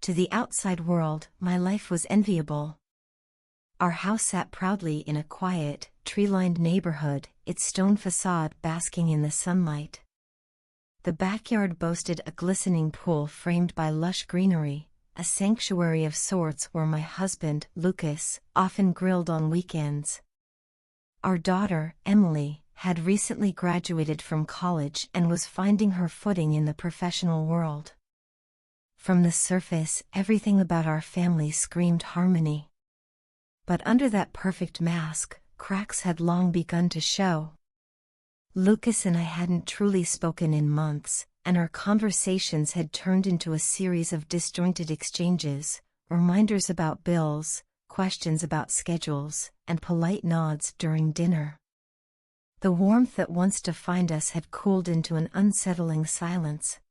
To the outside world, my life was enviable. Our house sat proudly in a quiet, tree-lined neighborhood, its stone facade basking in the sunlight. The backyard boasted a glistening pool framed by lush greenery, a sanctuary of sorts where my husband, Lucas, often grilled on weekends. Our daughter, Emily, had recently graduated from college and was finding her footing in the professional world. From the surface, everything about our family screamed harmony. But under that perfect mask, cracks had long begun to show. Lucas and I hadn't truly spoken in months, and our conversations had turned into a series of disjointed exchanges, reminders about bills, questions about schedules, and polite nods during dinner. The warmth that once defined us had cooled into an unsettling silence.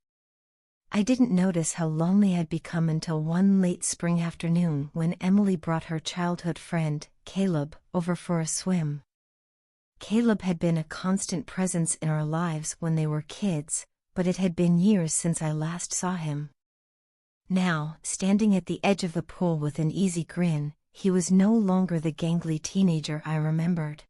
I didn't notice how lonely I'd become until one late spring afternoon when Emily brought her childhood friend, Caleb, over for a swim. Caleb had been a constant presence in our lives when they were kids, but it had been years since I last saw him. Now, standing at the edge of the pool with an easy grin, he was no longer the gangly teenager I remembered.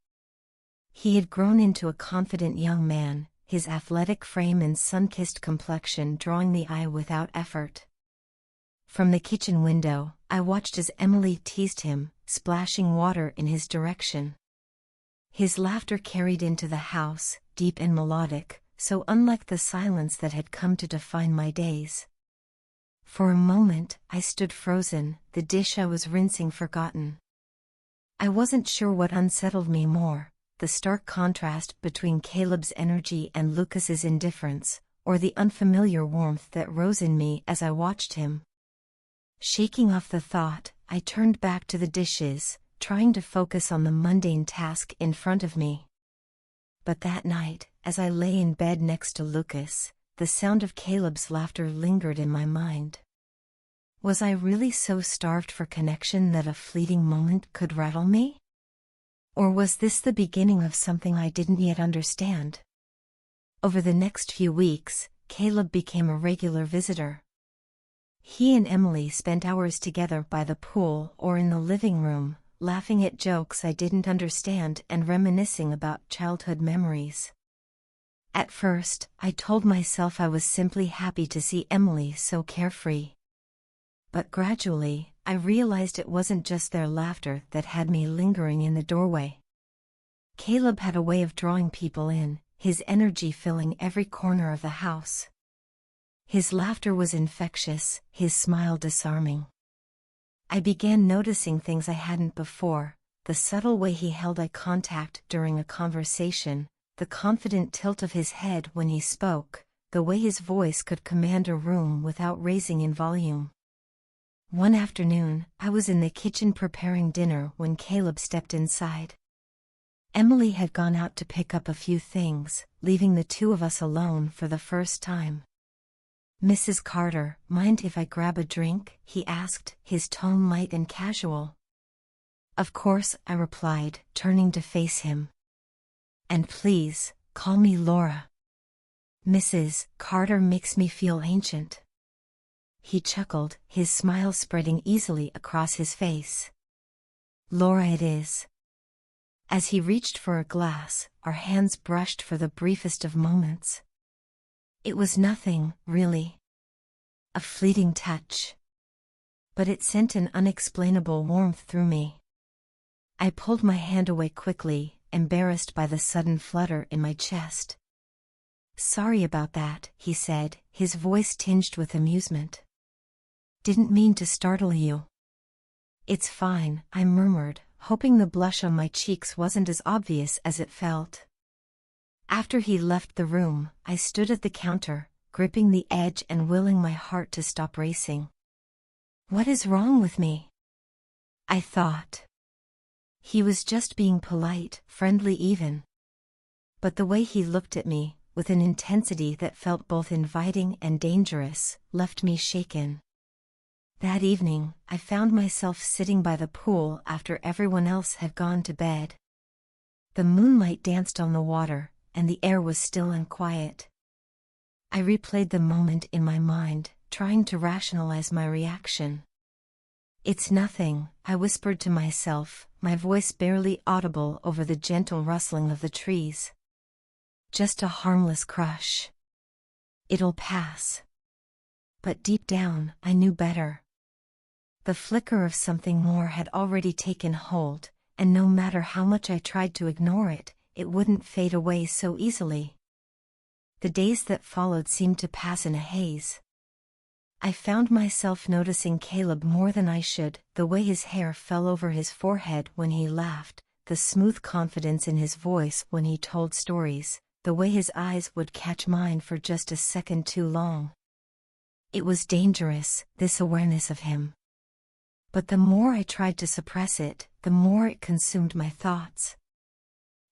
He had grown into a confident young man, his athletic frame and sun-kissed complexion drawing the eye without effort. From the kitchen window, I watched as Emily teased him, splashing water in his direction. His laughter carried into the house, deep and melodic, so unlike the silence that had come to define my days. For a moment, I stood frozen, the dish I was rinsing forgotten. I wasn't sure what unsettled me more, the stark contrast between Caleb's energy and Lucas's indifference, or the unfamiliar warmth that rose in me as I watched him. Shaking off the thought, I turned back to the dishes, trying to focus on the mundane task in front of me. But that night, as I lay in bed next to Lucas, the sound of Caleb's laughter lingered in my mind. Was I really so starved for connection that a fleeting moment could rattle me? Or was this the beginning of something I didn't yet understand? Over the next few weeks, Caleb became a regular visitor. He and Emily spent hours together by the pool or in the living room, laughing at jokes I didn't understand and reminiscing about childhood memories. At first, I told myself I was simply happy to see Emily so carefree. But gradually, I realized it wasn't just their laughter that had me lingering in the doorway. Caleb had a way of drawing people in, his energy filling every corner of the house. His laughter was infectious, his smile disarming. I began noticing things I hadn't before, the subtle way he held eye contact during a conversation, the confident tilt of his head when he spoke, the way his voice could command a room without raising in volume. One afternoon, I was in the kitchen preparing dinner when Caleb stepped inside. Emily had gone out to pick up a few things, leaving the two of us alone for the first time. "Mrs. Carter, mind if I grab a drink?" he asked, his tone light and casual. "Of course," I replied, turning to face him. "And please, call me Laura. Mrs. Carter makes me feel ancient." He chuckled, his smile spreading easily across his face. "Laura it is." As he reached for a glass, our hands brushed for the briefest of moments. It was nothing, really. A fleeting touch. But it sent an unexplainable warmth through me. I pulled my hand away quickly, embarrassed by the sudden flutter in my chest. "Sorry about that," he said, his voice tinged with amusement. "Didn't mean to startle you." "It's fine," I murmured, hoping the blush on my cheeks wasn't as obvious as it felt. After he left the room, I stood at the counter, gripping the edge and willing my heart to stop racing. What is wrong with me? I thought. He was just being polite, friendly even. But the way he looked at me, with an intensity that felt both inviting and dangerous, left me shaken. That evening, I found myself sitting by the pool after everyone else had gone to bed. The moonlight danced on the water, and the air was still and quiet. I replayed the moment in my mind, trying to rationalize my reaction. "It's nothing," I whispered to myself, my voice barely audible over the gentle rustling of the trees. "Just a harmless crush. It'll pass." But deep down, I knew better. The flicker of something more had already taken hold, and no matter how much I tried to ignore it, it wouldn't fade away so easily. The days that followed seemed to pass in a haze. I found myself noticing Caleb more than I should, the way his hair fell over his forehead when he laughed, the smooth confidence in his voice when he told stories, the way his eyes would catch mine for just a second too long. It was dangerous, this awareness of him. But the more I tried to suppress it, the more it consumed my thoughts.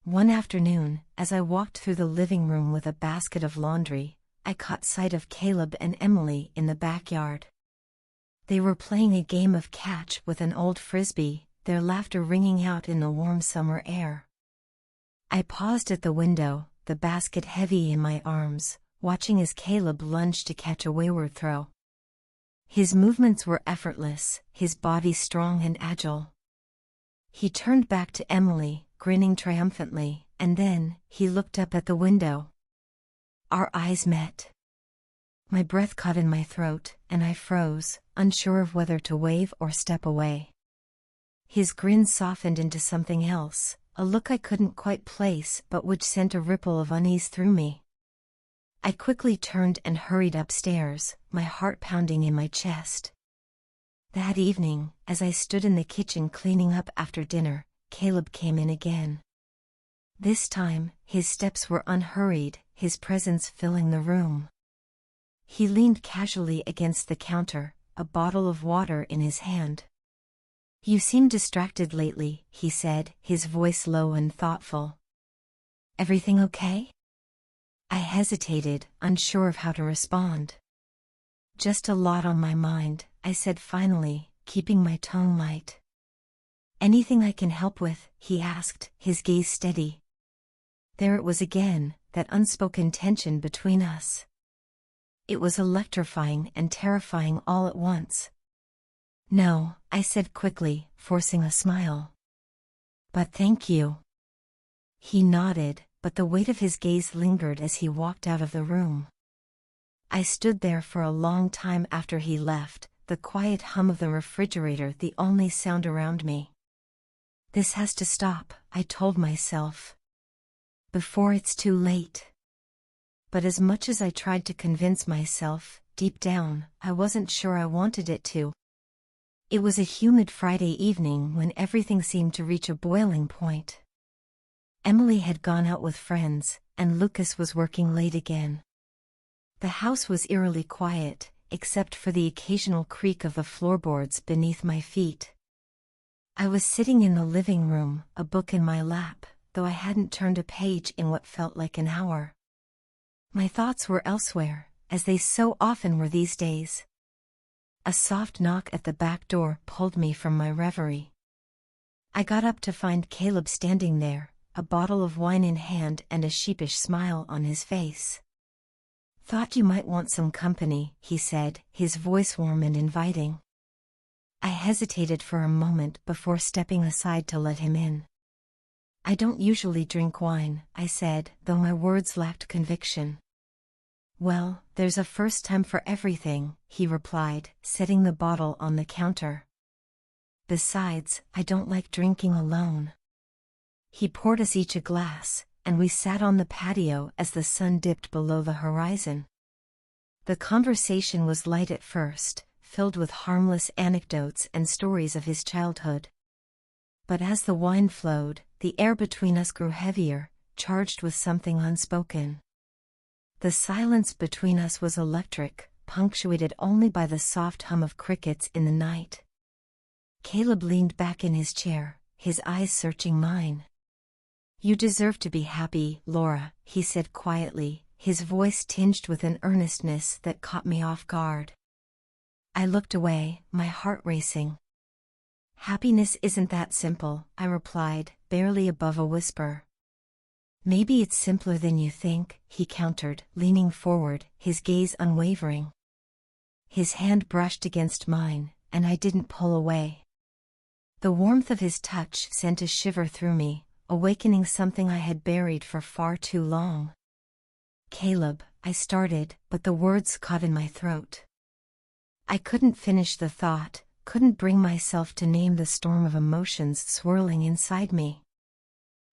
One afternoon, as I walked through the living room with a basket of laundry, I caught sight of Caleb and Emily in the backyard. They were playing a game of catch with an old frisbee, their laughter ringing out in the warm summer air. I paused at the window, the basket heavy in my arms, watching as Caleb lunged to catch a wayward throw. His movements were effortless, his body strong and agile. He turned back to Emily, grinning triumphantly, and then, he looked up at the window. Our eyes met. My breath caught in my throat, and I froze, unsure of whether to wave or step away. His grin softened into something else, a look I couldn't quite place but which sent a ripple of unease through me. I quickly turned and hurried upstairs, my heart pounding in my chest. That evening, as I stood in the kitchen cleaning up after dinner, Caleb came in again. This time, his steps were unhurried, his presence filling the room. He leaned casually against the counter, a bottle of water in his hand. "You seem distracted lately," he said, his voice low and thoughtful. "Everything okay?" I hesitated, unsure of how to respond. "Just a lot on my mind," I said finally, keeping my tone light. "Anything I can help with?" he asked, his gaze steady. There it was again, that unspoken tension between us. It was electrifying and terrifying all at once. "No," I said quickly, forcing a smile. "But thank you." He nodded, but the weight of his gaze lingered as he walked out of the room. I stood there for a long time after he left, the quiet hum of the refrigerator the only sound around me. "This has to stop," I told myself. "Before it's too late." But as much as I tried to convince myself, deep down, I wasn't sure I wanted it to. It was a humid Friday evening when everything seemed to reach a boiling point. Emily had gone out with friends, and Lucas was working late again. The house was eerily quiet, except for the occasional creak of the floorboards beneath my feet. I was sitting in the living room, a book in my lap, though I hadn't turned a page in what felt like an hour. My thoughts were elsewhere, as they so often were these days. A soft knock at the back door pulled me from my reverie. I got up to find Caleb standing there, a bottle of wine in hand and a sheepish smile on his face. "Thought you might want some company," he said, his voice warm and inviting. I hesitated for a moment before stepping aside to let him in. "I don't usually drink wine," I said, though my words lacked conviction. "Well, there's a first time for everything," he replied, setting the bottle on the counter. "Besides, I don't like drinking alone." He poured us each a glass, and we sat on the patio as the sun dipped below the horizon. The conversation was light at first, filled with harmless anecdotes and stories of his childhood. But as the wine flowed, the air between us grew heavier, charged with something unspoken. The silence between us was electric, punctuated only by the soft hum of crickets in the night. Caleb leaned back in his chair, his eyes searching mine. "You deserve to be happy, Laura," he said quietly, his voice tinged with an earnestness that caught me off guard. I looked away, my heart racing. "Happiness isn't that simple," I replied, barely above a whisper. "Maybe it's simpler than you think," he countered, leaning forward, his gaze unwavering. His hand brushed against mine, and I didn't pull away. The warmth of his touch sent a shiver through me, awakening something I had buried for far too long. "Caleb," I started, but the words caught in my throat. I couldn't finish the thought, couldn't bring myself to name the storm of emotions swirling inside me.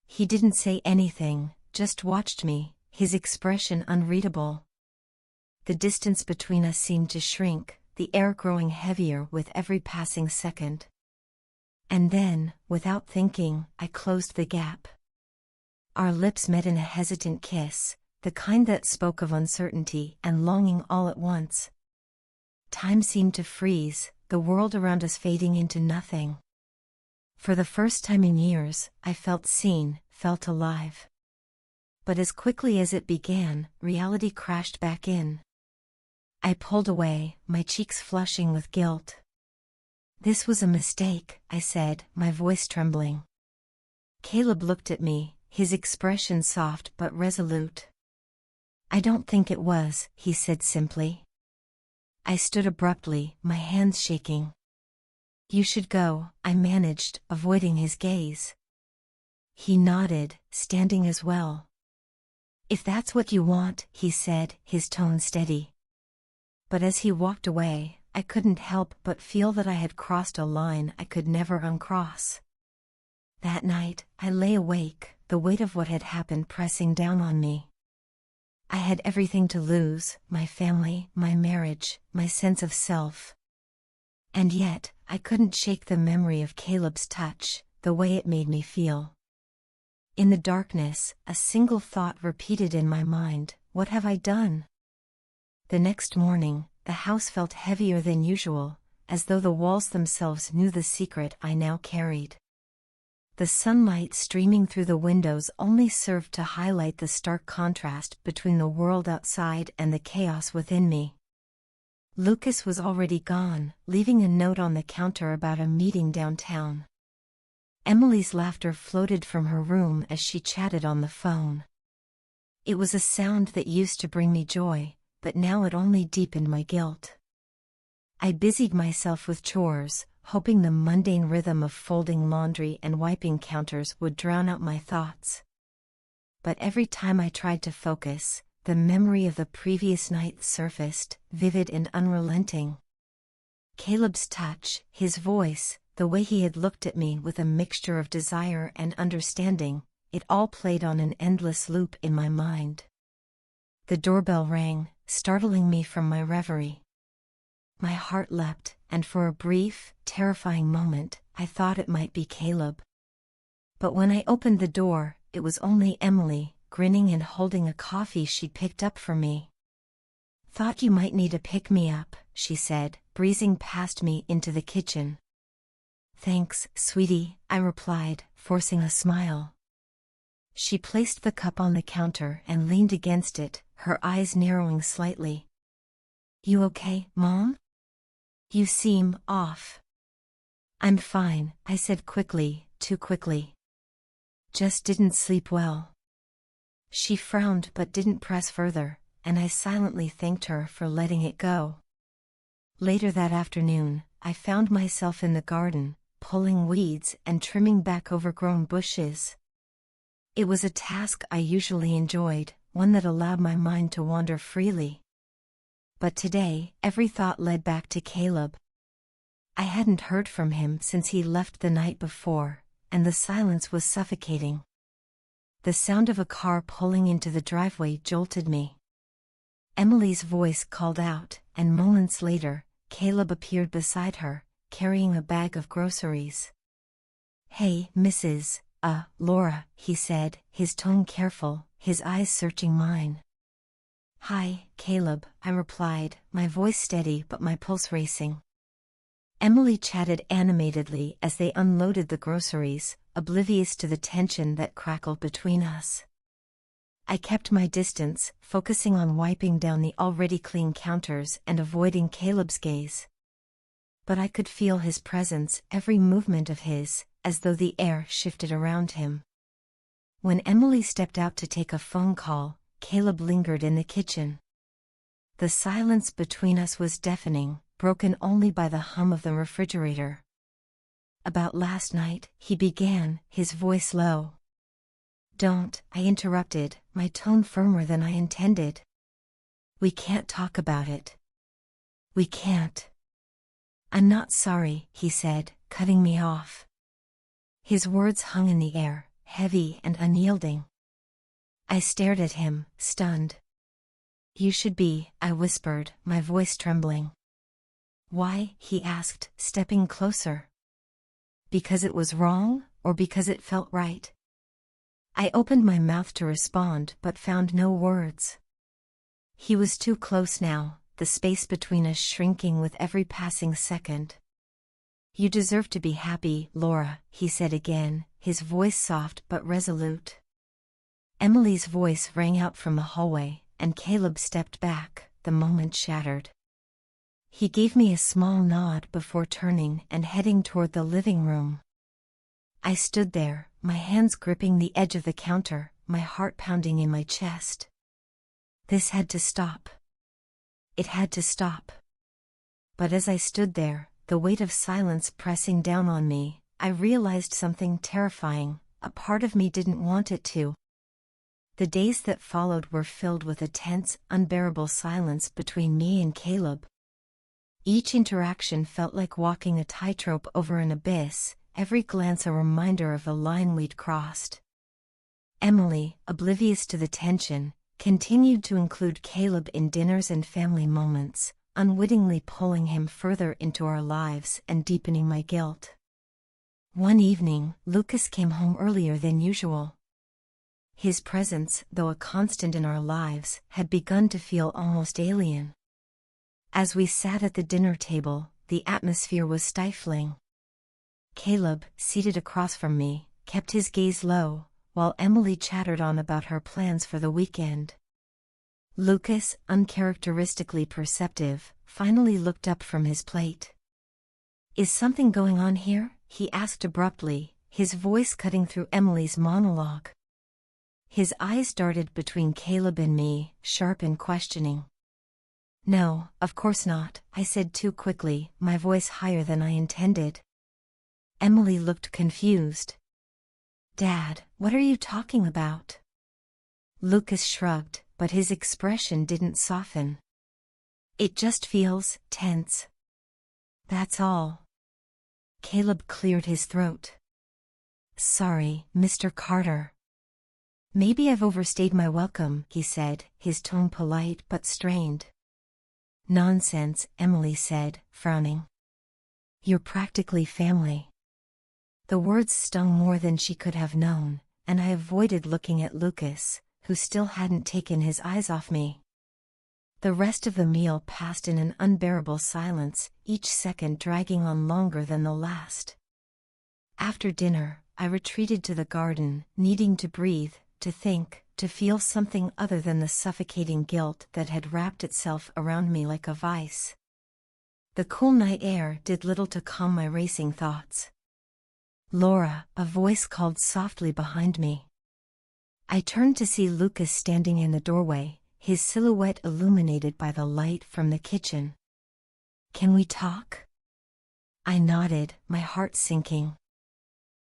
He didn't say anything, just watched me, his expression unreadable. The distance between us seemed to shrink, the air growing heavier with every passing second. And then, without thinking, I closed the gap. Our lips met in a hesitant kiss, the kind that spoke of uncertainty and longing all at once. Time seemed to freeze, the world around us fading into nothing. For the first time in years, I felt seen, felt alive. But as quickly as it began, reality crashed back in. I pulled away, my cheeks flushing with guilt. "This was a mistake," I said, my voice trembling. Caleb looked at me, his expression soft but resolute. "I don't think it was," he said simply. I stood abruptly, my hands shaking. "You should go," I managed, avoiding his gaze. He nodded, standing as well. "If that's what you want," he said, his tone steady. But as he walked away, I couldn't help but feel that I had crossed a line I could never uncross. That night, I lay awake, the weight of what had happened pressing down on me. I had everything to lose, my family, my marriage, my sense of self. And yet, I couldn't shake the memory of Caleb's touch, the way it made me feel. In the darkness, a single thought repeated in my mind: what have I done? The next morning, the house felt heavier than usual, as though the walls themselves knew the secret I now carried. The sunlight streaming through the windows only served to highlight the stark contrast between the world outside and the chaos within me. Lucas was already gone, leaving a note on the counter about a meeting downtown. Emily's laughter floated from her room as she chatted on the phone. It was a sound that used to bring me joy, but now it only deepened my guilt. I busied myself with chores, hoping the mundane rhythm of folding laundry and wiping counters would drown out my thoughts. But every time I tried to focus, the memory of the previous night surfaced, vivid and unrelenting. Caleb's touch, his voice, the way he had looked at me with a mixture of desire and understanding, it all played on an endless loop in my mind. The doorbell rang, startling me from my reverie. My heart leapt, and for a brief, terrifying moment, I thought it might be Caleb. But when I opened the door, it was only Emily, grinning and holding a coffee she'd picked up for me. "Thought you might need a pick-me-up," she said, breezing past me into the kitchen. "Thanks, sweetie," I replied, forcing a smile. She placed the cup on the counter and leaned against it, her eyes narrowing slightly. "You okay, Mom? You seem off." "I'm fine," I said quickly, too quickly. "Just didn't sleep well." She frowned but didn't press further, and I silently thanked her for letting it go. Later that afternoon, I found myself in the garden, pulling weeds and trimming back overgrown bushes. It was a task I usually enjoyed, one that allowed my mind to wander freely. But today, every thought led back to Caleb. I hadn't heard from him since he left the night before, and the silence was suffocating. The sound of a car pulling into the driveway jolted me. Emily's voice called out, and moments later, Caleb appeared beside her, carrying a bag of groceries. "Hey, Mrs. Laura," he said, his tone careful, his eyes searching mine. "Hi, Caleb," I replied, my voice steady but my pulse racing. Emily chatted animatedly as they unloaded the groceries, oblivious to the tension that crackled between us. I kept my distance, focusing on wiping down the already clean counters and avoiding Caleb's gaze. But I could feel his presence, every movement of his, as though the air shifted around him. When Emily stepped out to take a phone call, Caleb lingered in the kitchen. The silence between us was deafening, broken only by the hum of the refrigerator. "About last night," he began, his voice low. "Don't," I interrupted, my tone firmer than I intended. "We can't talk about it. We can't." "I'm not sorry," he said, cutting me off. His words hung in the air, heavy and unyielding. I stared at him, stunned. "You should be," I whispered, my voice trembling. "Why?" he asked, stepping closer. "Because it was wrong, or because it felt right?" I opened my mouth to respond but found no words. He was too close now, the space between us shrinking with every passing second. "You deserve to be happy, Laura," he said again, his voice soft but resolute. Emily's voice rang out from the hallway, and Caleb stepped back, the moment shattered. He gave me a small nod before turning and heading toward the living room. I stood there, my hands gripping the edge of the counter, my heart pounding in my chest. This had to stop. It had to stop. But as I stood there, the weight of silence pressing down on me, I realized something terrifying. A part of me didn't want it to. The days that followed were filled with a tense, unbearable silence between me and Caleb. Each interaction felt like walking a tightrope over an abyss, every glance a reminder of the line we'd crossed. Emily, oblivious to the tension, continued to include Caleb in dinners and family moments, unwittingly pulling him further into our lives and deepening my guilt. One evening, Lucas came home earlier than usual. His presence, though a constant in our lives, had begun to feel almost alien. As we sat at the dinner table, the atmosphere was stifling. Caleb, seated across from me, kept his gaze low, while Emily chattered on about her plans for the weekend. Lucas, uncharacteristically perceptive, finally looked up from his plate. "Is something going on here?" he asked abruptly, his voice cutting through Emily's monologue. His eyes darted between Caleb and me, sharp and questioning. "No, of course not," I said too quickly, my voice higher than I intended. Emily looked confused. "Dad, what are you talking about?" Lucas shrugged, but his expression didn't soften. "It just feels tense. That's all." Caleb cleared his throat. "Sorry, Mr. Carter. Maybe I've overstayed my welcome," he said, his tone polite but strained. "Nonsense," Emily said, frowning. "You're practically family." The words stung more than she could have known, and I avoided looking at Lucas, who still hadn't taken his eyes off me. The rest of the meal passed in an unbearable silence, each second dragging on longer than the last. After dinner, I retreated to the garden, needing to breathe, to think, to feel something other than the suffocating guilt that had wrapped itself around me like a vice. The cool night air did little to calm my racing thoughts. "Laura," a voice called softly behind me. I turned to see Lucas standing in the doorway, his silhouette illuminated by the light from the kitchen. "Can we talk?" I nodded, my heart sinking.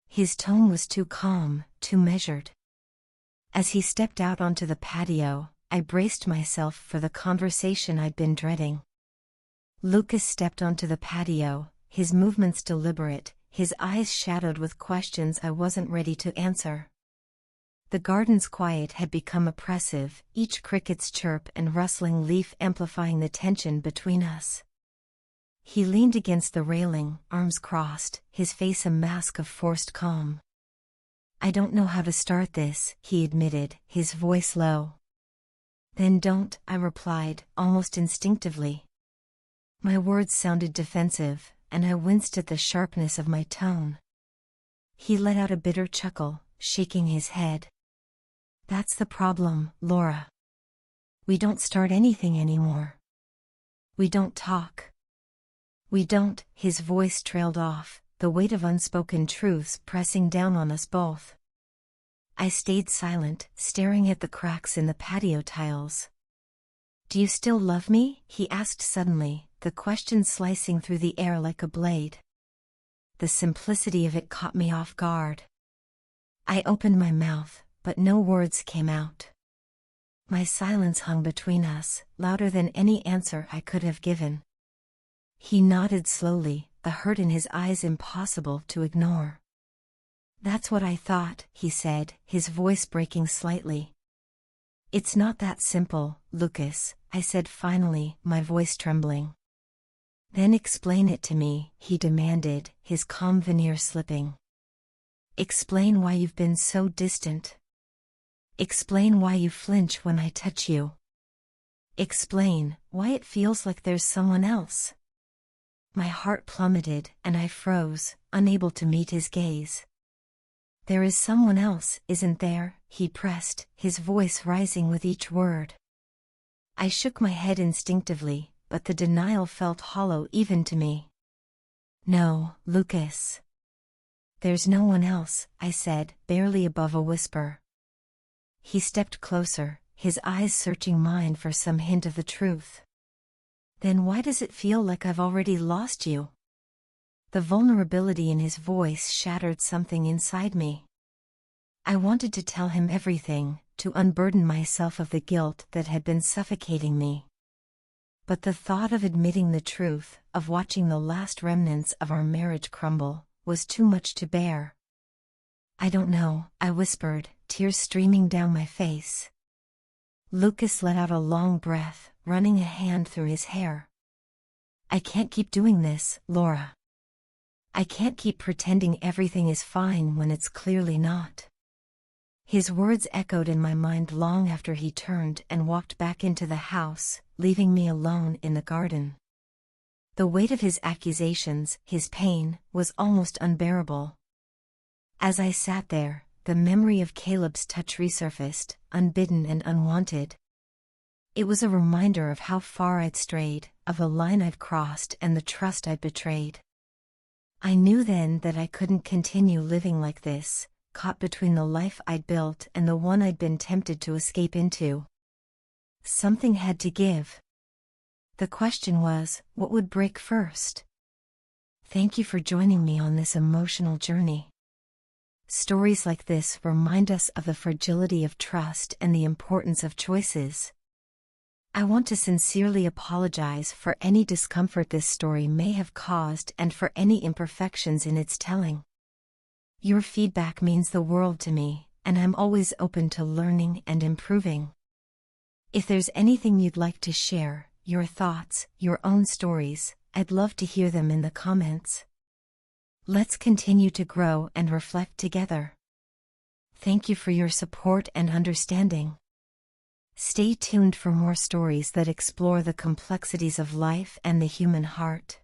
His tone was too calm, too measured. As he stepped out onto the patio, I braced myself for the conversation I'd been dreading. Lucas stepped onto the patio, his movements deliberate, his eyes shadowed with questions I wasn't ready to answer. The garden's quiet had become oppressive, each cricket's chirp and rustling leaf amplifying the tension between us. He leaned against the railing, arms crossed, his face a mask of forced calm. "I don't know how to start this," he admitted, his voice low. "Then don't," I replied, almost instinctively. My words sounded defensive, and I winced at the sharpness of my tone. He let out a bitter chuckle, shaking his head. "That's the problem, Laura. We don't start anything anymore. We don't talk. We don't," his voice trailed off, the weight of unspoken truths pressing down on us both. I stayed silent, staring at the cracks in the patio tiles. "Do you still love me?" he asked suddenly, the question slicing through the air like a blade. The simplicity of it caught me off guard. I opened my mouth, but no words came out. My silence hung between us, louder than any answer I could have given. He nodded slowly, the hurt in his eyes impossible to ignore. "That's what I thought," he said, his voice breaking slightly. "It's not that simple, Lucas," I said finally, my voice trembling. "Then explain it to me," he demanded, his calm veneer slipping. "Explain why you've been so distant. Explain why you flinch when I touch you. Explain why it feels like there's someone else." My heart plummeted, and I froze, unable to meet his gaze. "There is someone else, isn't there?" he pressed, his voice rising with each word. I shook my head instinctively, but the denial felt hollow even to me. "No, Lucas. There's no one else," I said, barely above a whisper. He stepped closer, his eyes searching mine for some hint of the truth. "Then why does it feel like I've already lost you?" The vulnerability in his voice shattered something inside me. I wanted to tell him everything, to unburden myself of the guilt that had been suffocating me. But the thought of admitting the truth, of watching the last remnants of our marriage crumble, was too much to bear. "I don't know," I whispered, tears streaming down my face. Lucas let out a long breath, running a hand through his hair. "I can't keep doing this, Laura. I can't keep pretending everything is fine when it's clearly not." His words echoed in my mind long after he turned and walked back into the house, leaving me alone in the garden. The weight of his accusations, his pain, was almost unbearable. As I sat there, the memory of Caleb's touch resurfaced, unbidden and unwanted. It was a reminder of how far I'd strayed, of the line I'd crossed and the trust I'd betrayed. I knew then that I couldn't continue living like this, caught between the life I'd built and the one I'd been tempted to escape into. Something had to give. The question was, what would break first? Thank you for joining me on this emotional journey. Stories like this remind us of the fragility of trust and the importance of choices. I want to sincerely apologize for any discomfort this story may have caused and for any imperfections in its telling. Your feedback means the world to me, and I'm always open to learning and improving. If there's anything you'd like to share, your thoughts, your own stories, I'd love to hear them in the comments. Let's continue to grow and reflect together. Thank you for your support and understanding. Stay tuned for more stories that explore the complexities of life and the human heart.